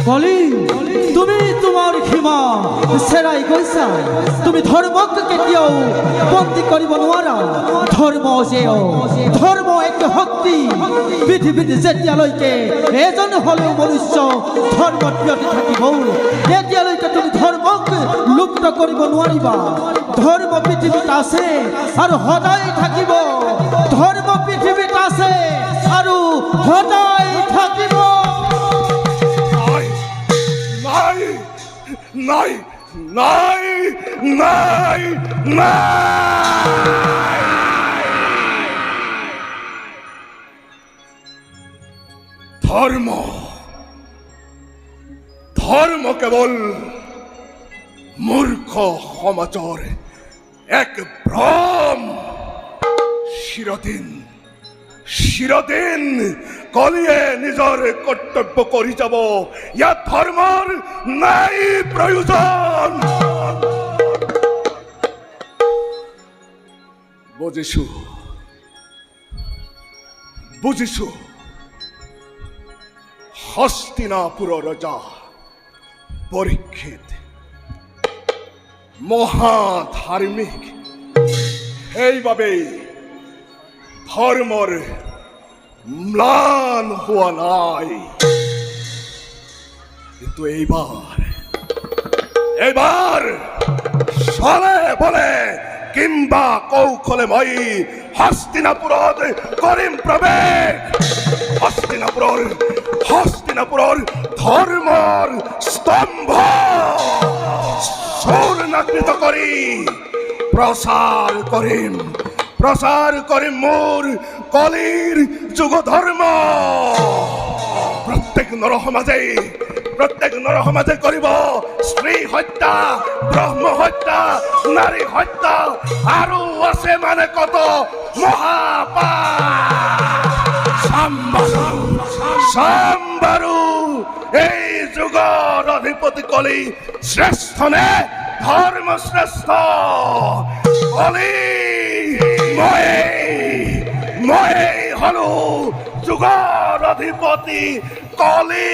কলি তুমি তোমার সীমা সেরাই গৈছা তুমি ধর্মক কেতিয়াও বন্দী কৰিব নোৱাৰা ধৰ্ম যেও ধৰ্ম এক শক্তি পৃথিৱীত যেতিয়ালৈকে এজন হলেও মনুষ্য ধৰ্মত ব্যাপি থাকিব তেতিয়ালৈকে তুমি ধৰ্মক লুপ্ত কৰিব নোৱাৰিবা ধৰ্ম পৃথিৱীত আছে আৰু সদায় থাকিব ধৰ্ম পৃথিৱীত আছে আৰু সদায় থাকিব নাই নাই নাই নাই ধর্ম ধর্ম কেবল মূর্খ সমাজৰ এক ভ্ৰম চিৰদিন চিৰদিন কলিয়ে নিজৰ কৰ্তব্য কৰি যাব ইয়াত ধৰ্মৰ নাই প্ৰয়োজন বুজিছো বুজিছো হস্তিনাপুৰৰ ৰজা পৰীক্ষিত মহাধাৰ্মিক সেইবাবেই ধৰ্মৰ ম্লান হোৱা নাই কিন্তু এইবাৰ চলে বলে কিংবা কৌশলে মই হস্তিনাপুৰত কৰিম প্ৰৱেশ হস্তিনাপুৰৰ ধৰ্মৰ স্তম্ভ চূৰ্ণাকৃত কৰি প্ৰচাৰ কৰিম মোৰ কলিৰ যুগ ধৰ্ম প্ৰত্যেক নৰসমাজে কৰিব স্ত্ৰী হত্যা ব্ৰহ্ম হত্যা নাৰী হত্যা আৰু আছে মানে কত মহাপাপ এই যুগৰ অধিপতি কলি শ্ৰেষ্ঠ নে ধৰ্ম শ্ৰেষ্ঠ কলি মই হলো যুগৰ অধিপতি কলি